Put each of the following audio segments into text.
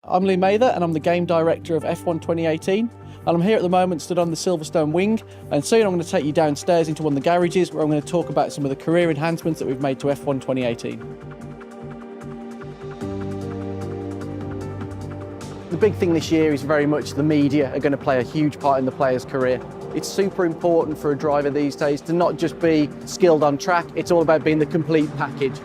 I'm Lee Mather and I'm the Game Director of F1 2018, and I'm here at the moment stood on the Silverstone wing, and soon I'm going to take you downstairs into one of the garages where I'm going to talk about some of the career enhancements that we've made to F1 2018. The big thing this year is very much the media are going to play a huge part in the player's career. It's super important for a driver these days to not just be skilled on track, it's all about being the complete package.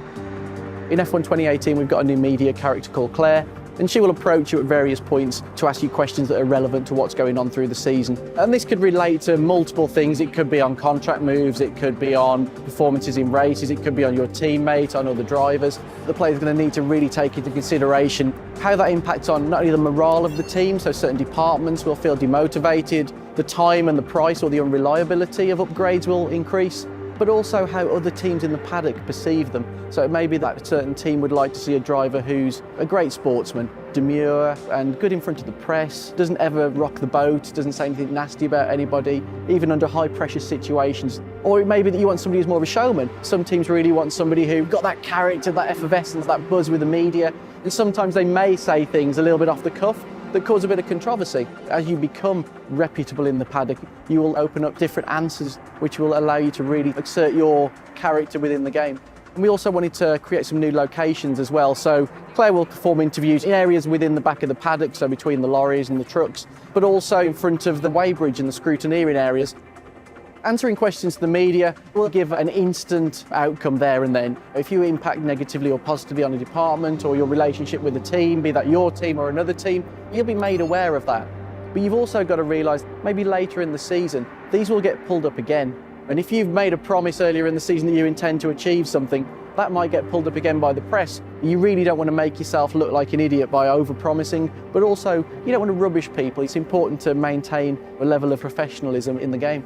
In F1 2018 we've got a new media character called Claire, and she will approach you at various points to ask you questions that are relevant to what's going on through the season. And this could relate to multiple things. It could be on contract moves, it could be on performances in races, it could be on your teammates, on other drivers. The player's going to need to really take into consideration how that impacts on not only the morale of the team, so certain departments will feel demotivated, the time and the price or the unreliability of upgrades will increase, but also how other teams in the paddock perceive them. So it may be that a certain team would like to see a driver who's a great sportsman, demure and good in front of the press, doesn't ever rock the boat, doesn't say anything nasty about anybody, even under high pressure situations. Or it may be that you want somebody who's more of a showman. Some teams really want somebody who got that character, that effervescence, that buzz with the media, and sometimes they may say things a little bit off the cuff that cause a bit of controversy. As you become reputable in the paddock, you will open up different answers which will allow you to really exert your character within the game. And we also wanted to create some new locations as well. So Claire will perform interviews in areas within the back of the paddock, so between the lorries and the trucks, but also in front of the weighbridge and the scrutineering areas. Answering questions to the media will give an instant outcome there and then. If you impact negatively or positively on a department or your relationship with a team, be that your team or another team, you'll be made aware of that. But you've also got to realise, maybe later in the season, these will get pulled up again. And if you've made a promise earlier in the season that you intend to achieve something, that might get pulled up again by the press. You really don't want to make yourself look like an idiot by over-promising, but also you don't want to rubbish people. It's important to maintain a level of professionalism in the game.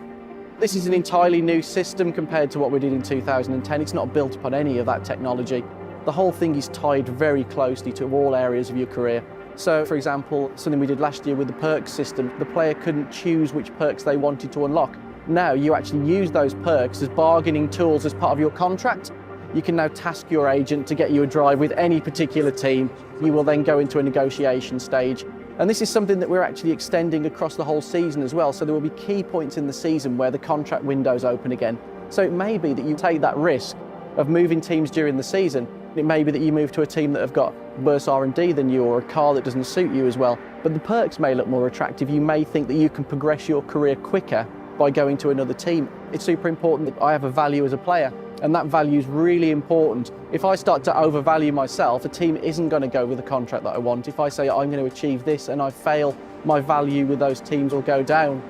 This is an entirely new system compared to what we did in 2010. It's not built upon any of that technology. The whole thing is tied very closely to all areas of your career. So, for example, something we did last year with the perks system, the player couldn't choose which perks they wanted to unlock. Now you actually use those perks as bargaining tools as part of your contract. You can now task your agent to get you a drive with any particular team. You will then go into a negotiation stage. And this is something that we're actually extending across the whole season as well. So there will be key points in the season where the contract windows open again. So it may be that you take that risk of moving teams during the season. It may be that you move to a team that have got worse R&D than you or a car that doesn't suit you as well. But the perks may look more attractive. You may think that you can progress your career quicker by going to another team. It's super important that I have a value as a player, and that value is really important. If I start to overvalue myself, a team isn't going to go with the contract that I want. If I say I'm going to achieve this and I fail, my value with those teams will go down.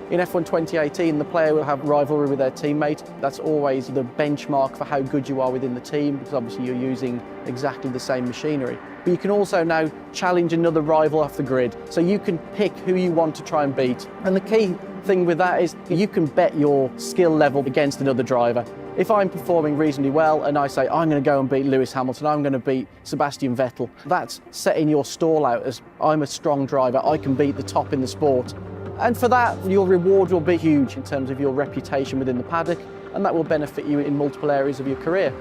In F1 2018, the player will have rivalry with their teammate. That's always the benchmark for how good you are within the team, because obviously you're using exactly the same machinery. But you can also now challenge another rival off the grid. So you can pick who you want to try and beat. And the key thing with that is you can bet your skill level against another driver. If I'm performing reasonably well and I say I'm going to go and beat Lewis Hamilton, I'm going to beat Sebastian Vettel, that's setting your stall out as I'm a strong driver, I can beat the top in the sport. And for that, your reward will be huge in terms of your reputation within the paddock, and that will benefit you in multiple areas of your career.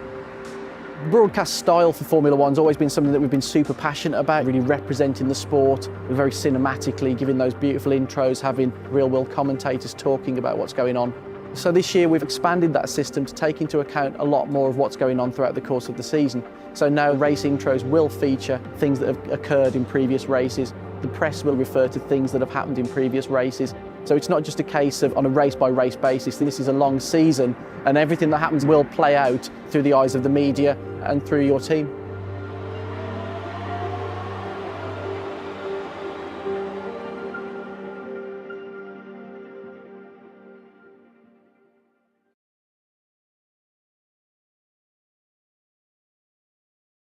Broadcast style for Formula One's always been something that we've been super passionate about, really representing the sport very cinematically, giving those beautiful intros, having real-world commentators talking about what's going on. So this year we've expanded that system to take into account a lot more of what's going on throughout the course of the season. So now race intros will feature things that have occurred in previous races. The press will refer to things that have happened in previous races. So it's not just a case of on a race-by-race basis. This is a long season, and everything that happens will play out through the eyes of the media and through your team.